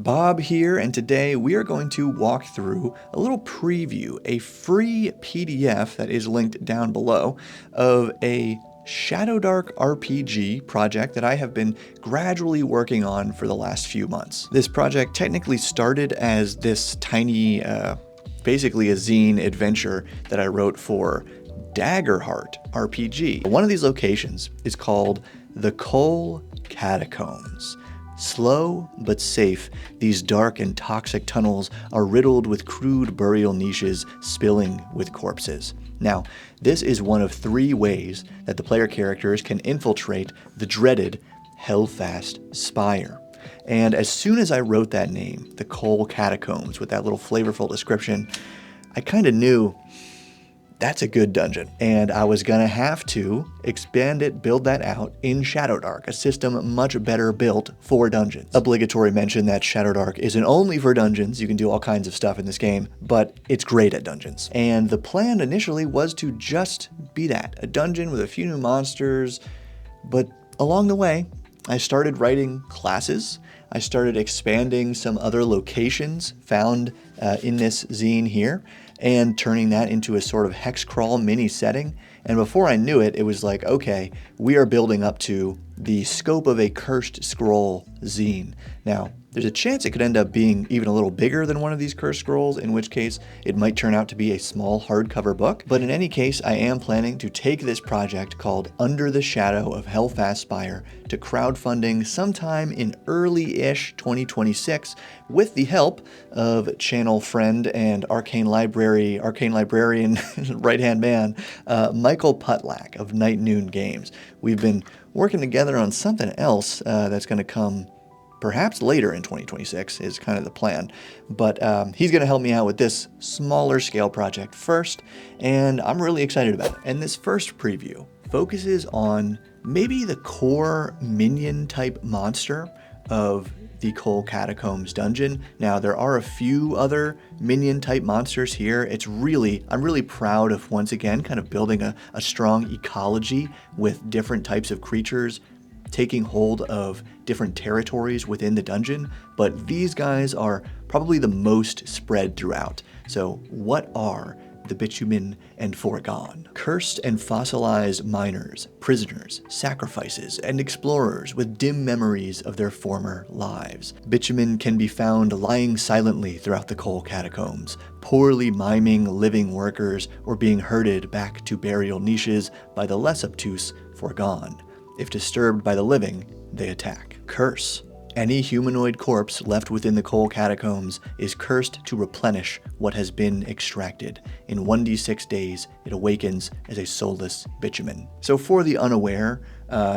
Bob here, and today we are going to walk through a little preview, a free PDF that is linked down below of a Shadowdark RPG project that I have been gradually working on for the last few months. This project technically started as this tiny, basically a zine adventure that I wrote for Daggerheart RPG. One of these locations is called the Coal Catacombs. Slow but safe, these dark and toxic tunnels are riddled with crude burial niches spilling with corpses. Now, this is one of 3 ways that the player characters can infiltrate the dreaded Helfast Spire. And as soon as I wrote that name, the Coal Catacombs, with that little flavorful description, I kind of knew that's a good dungeon. And I was gonna have to expand it, build that out in Shadowdark, a system much better built for dungeons. Obligatory mention that Shadowdark isn't only for dungeons. You can do all kinds of stuff in this game, but it's great at dungeons. And the plan initially was to just be that, a dungeon with a few new monsters. But along the way, I started writing classes. I started expanding some other locations found in this zine here, and turning that into a sort of hex crawl mini setting. And before I knew it, it was like, okay, we are building up to the scope of a Cursed Scroll zine. Now, there's a chance it could end up being even a little bigger than one of these Cursed Scrolls, in which case it might turn out to be a small hardcover book. But in any case, I am planning to take this project called Under the Shadow of Helfast Spire to crowdfunding sometime in early-ish 2026 with the help of channel friend and arcane librarian, right-hand man, Michael Putlack of Night Noon Games. We've been working together on something else that's going to come perhaps later in 2026 is kind of the plan. But he's going to help me out with this smaller scale project first, and I'm really excited about it. And this first preview focuses on maybe the core minion type monster of the Coal Catacombs dungeon. Now, there are a few other minion type monsters here. I'm really proud of, once again, kind of building a strong ecology with different types of creatures taking hold of different territories within the dungeon, but these guys are probably the most spread throughout. So what are the bitumen and foregone? Cursed and fossilized miners, prisoners, sacrifices, and explorers with dim memories of their former lives. Bitumen can be found lying silently throughout the Coal Catacombs, poorly miming living workers or being herded back to burial niches by the less obtuse foregone. If disturbed by the living, they attack. Curse. Any humanoid corpse left within the Coal Catacombs is cursed to replenish what has been extracted. In 1d6 days, it awakens as a soulless bitumen. So for the unaware,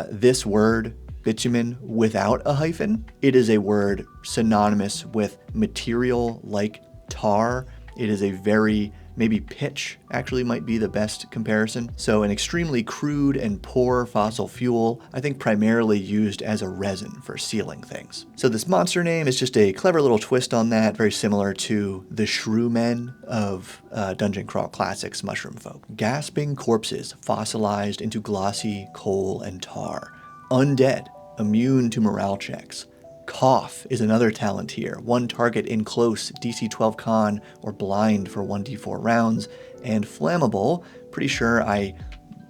this word, bitumen, without a hyphen, it is a word synonymous with material like tar. It is a very, maybe pitch actually might be the best comparison. So an extremely crude and poor fossil fuel, I think primarily used as a resin for sealing things. So this monster name is just a clever little twist on that, very similar to the Shrew Men of Dungeon Crawl Classics Mushroom Folk. Gasping corpses fossilized into glossy coal and tar. Undead, immune to morale checks. Cough is another talent here. One target in close, DC 12 con, or blind for 1d4 rounds. And flammable, pretty sure I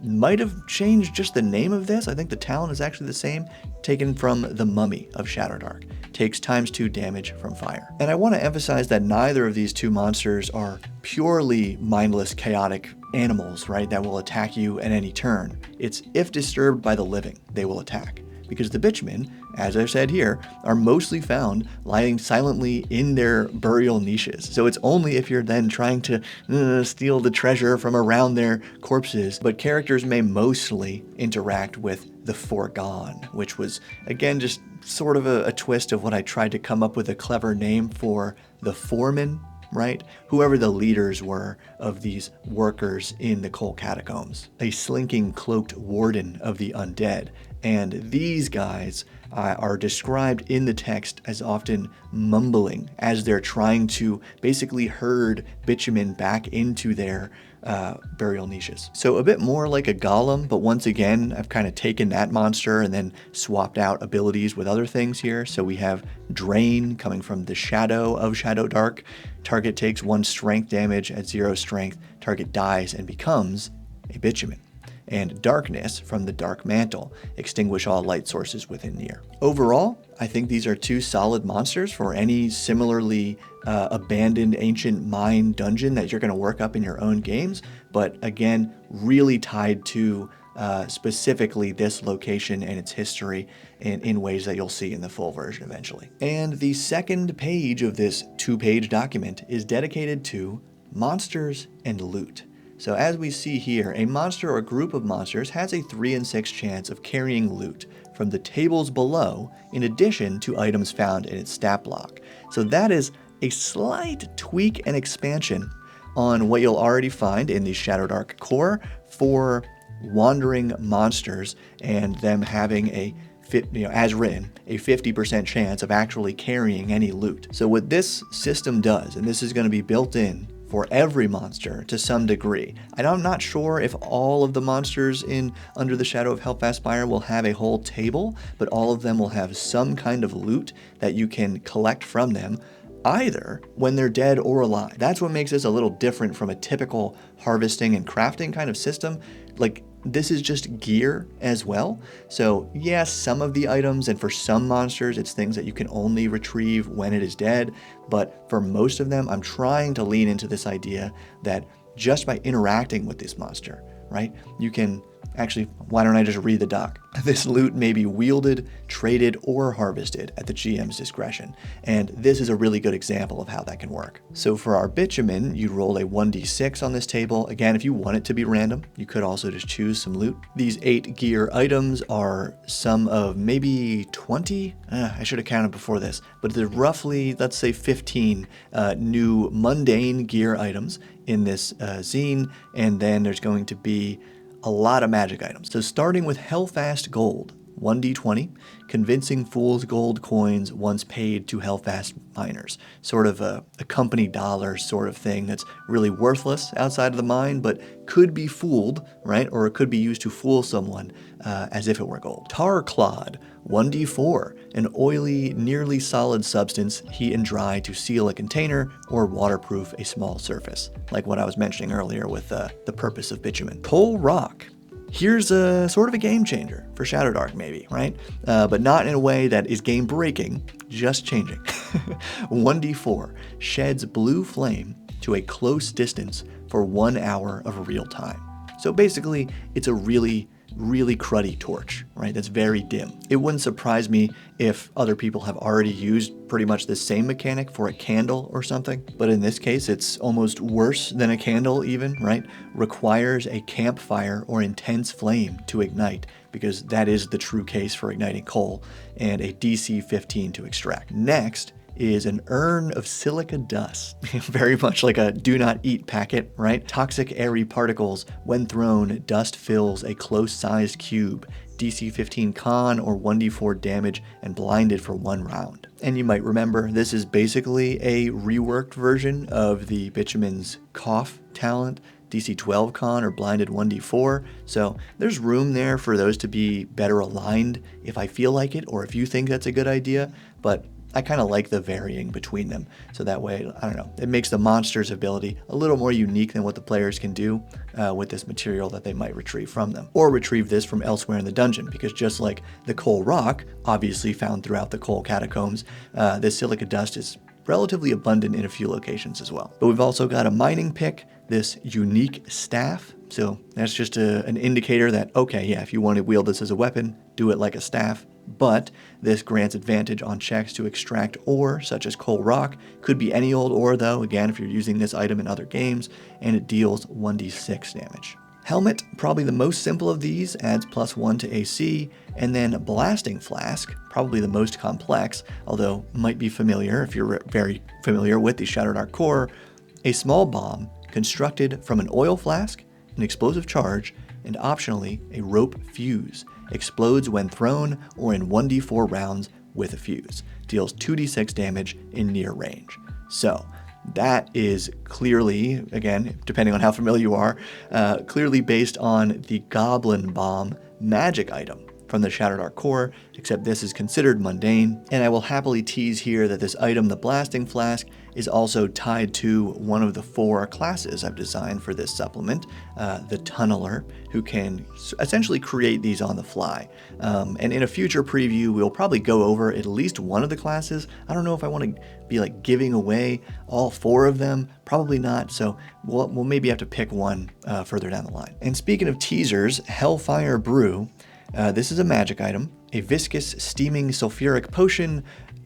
might have changed just the name of this. I think the talent is actually the same, taken from the Mummy of Shadowdark. Takes ×2 damage from fire. And I want to emphasize that neither of these two monsters are purely mindless, chaotic animals, right, that will attack you at any turn. It's if disturbed by the living, they will attack. Because the bitumen, as I said here, are mostly found lying silently in their burial niches. So it's only if you're then trying to steal the treasure from around their corpses. But characters may mostly interact with the foregone, which was, again, just sort of a twist of what I tried to come up with a clever name for the foreman, right? Whoever the leaders were of these workers in the Coal Catacombs. A slinking cloaked warden of the undead. And these guys are described in the text as often mumbling as they're trying to basically herd bitumen back into their burial niches. So a bit more like a golem, but once again, I've kind of taken that monster and then swapped out abilities with other things here. So we have Drain coming from the Shadow of Shadowdark. Target takes 1 strength damage at 0 strength. Target dies and becomes a bitumen. And Darkness from the Dark Mantle. Extinguish all light sources within near. Overall, I think these are 2 solid monsters for any similarly abandoned ancient mine dungeon that you're going to work up in your own games, but again, really tied to specifically this location and its history in ways that you'll see in the full version eventually. And the second page of this 2-page document is dedicated to monsters and loot. So as we see here, a monster or group of monsters has a 3 in 6 chance of carrying loot from the tables below in addition to items found in its stat block. So that is a slight tweak and expansion on what you'll already find in the Shadowdark core for wandering monsters and them having a as written, a 50% chance of actually carrying any loot. So what this system does, and this is going to be built in for every monster to some degree. And I'm not sure if all of the monsters in Under the Shadow of Helfast Spire will have a whole table, but all of them will have some kind of loot that you can collect from them, either when they're dead or alive. That's what makes this a little different from a typical harvesting and crafting kind of system. Like, this is just gear as well. So yes, some of the items, and for some monsters, it's things that you can only retrieve when it is dead. But for most of them, I'm trying to lean into this idea that just by interacting with this monster, right, you can actually, why don't I just read the doc? This loot may be wielded, traded, or harvested at the GM's discretion, and this is a really good example of how that can work. So for our bitumen, you'd roll a 1d6 on this table. Again, if you want it to be random, you could also just choose some loot. These 8 gear items are some of maybe 20? I should have counted before this, but there's roughly, let's say 15 new mundane gear items in this zine, and then there's going to be a lot of magic items. So starting with Helfast Gold, 1d20, convincing fool's gold coins once paid to Helfast miners. Sort of a company dollar sort of thing that's really worthless outside of the mine, but could be fooled, right? Or it could be used to fool someone as if it were gold. Tar Clod, 1d4, an oily, nearly solid substance, heat and dry to seal a container or waterproof a small surface, like what I was mentioning earlier with the purpose of bitumen. Coal Rock. Here's a sort of a game changer for Shadowdark maybe, right? But not in a way that is game breaking, just changing. 1d4, sheds blue flame to a close distance for 1 hour of real time. So basically, it's a really cruddy torch, right? That's very dim. It wouldn't surprise me if other people have already used pretty much the same mechanic for a candle or something, but in this case, it's almost worse than a candle even, right? Requires a campfire or intense flame to ignite, because that is the true case for igniting coal, and a DC 15 to extract. Next is an urn of silica dust. Very much like a do not eat packet, right? Toxic airy particles. When thrown, dust fills a close-sized cube. DC 15 con or 1d4 damage and blinded for 1 round. And you might remember, this is basically a reworked version of the bitumen's cough talent. DC 12 con or blinded 1d4. So there's room there for those to be better aligned if I feel like it, or if you think that's a good idea. But I kind of like the varying between them. So that way, I don't know, it makes the monster's ability a little more unique than what the players can do with this material that they might retrieve from them. Or retrieve this from elsewhere in the dungeon, because just like the coal rock, obviously found throughout the coal catacombs, this silica dust is relatively abundant in a few locations as well. But we've also got a mining pick, this unique staff. So that's just an indicator that, okay, yeah, if you want to wield this as a weapon, do it like a staff. But this grants advantage on checks to extract ore, such as coal rock. Could be any old ore though, again, if you're using this item in other games, and it deals 1d6 damage. Helmet, probably the most simple of these, adds +1 to AC, and then Blasting Flask, probably the most complex, although might be familiar if you're very familiar with the Shadowdark core. A small bomb constructed from an oil flask, an explosive charge, and optionally a rope fuse. Explodes when thrown or in 1d4 rounds with a fuse. Deals 2d6 damage in near range. So That is clearly, again, depending on how familiar you are, clearly based on the Goblin Bomb magic item from the Shadowdark core, except this is considered mundane. And I will happily tease here that this item, the Blasting Flask, is also tied to one of the 4 classes I've designed for this supplement, the Tunneler, who can essentially create these on the fly. And in a future preview, we'll probably go over at least one of the classes. I don't know if I want to be like giving away all 4 of them, probably not, so we'll maybe have to pick one further down the line. And speaking of teasers, Hellfire Brew, this is a magic item, a viscous steaming sulfuric potion.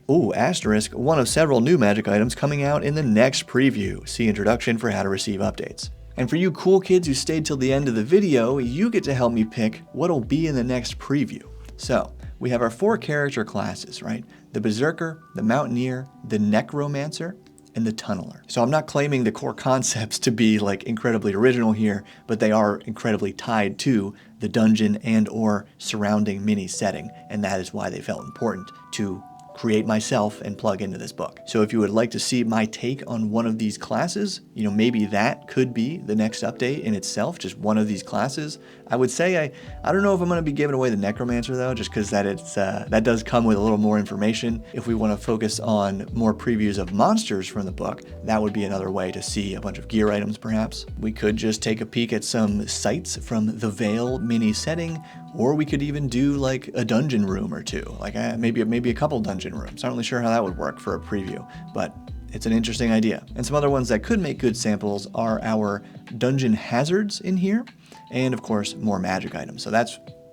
Ooh, asterisk, one of several new magic items coming out in the next preview. See introduction for how to receive updates. And for you cool kids who stayed till the end of the video, you get to help me pick what'll be in the next preview. So, we have our 4 character classes, right? The Berserker, the Mountaineer, the Necromancer, and the Tunneler. So I'm not claiming the core concepts to be like incredibly original here, but they are incredibly tied to the dungeon and or surrounding mini setting, and that is why they felt important to create myself and plug into this book. So if you would like to see my take on one of these classes, maybe that could be the next update in itself, just one of these classes. I would say I don't know if I'm going to be giving away the Necromancer though, just because that does come with a little more information. If we want to focus on more previews of monsters from the book, that would be another way to see a bunch of gear items perhaps. We could just take a peek at some sites from the Veil mini setting, or we could even do like a dungeon room or two, like maybe a couple dungeon rooms. I'm not really sure how that would work for a preview, but it's an interesting idea. And some other ones that could make good samples are our dungeon hazards in here, and of course more magic items. So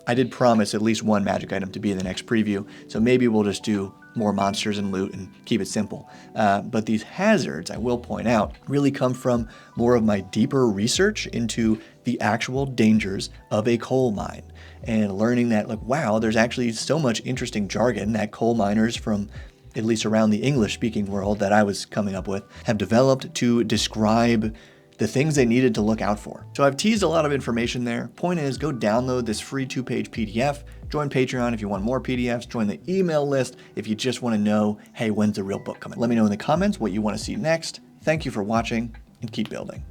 I did promise at least one magic item to be in the next preview, so maybe we'll just do more monsters and loot and keep it simple. But these hazards, I will point out, really come from more of my deeper research into the actual dangers of a coal mine, and learning that, like, wow, there's actually so much interesting jargon that coal miners from at least around the English-speaking world that I was coming up with have developed to describe the things they needed to look out for. So I've teased a lot of information there. Point is, go download this free 2-page PDF, join Patreon if you want more PDFs, join the email list if you just want to know, hey, when's the real book coming? Let me know in the comments what you want to see next. Thank you for watching, and keep building.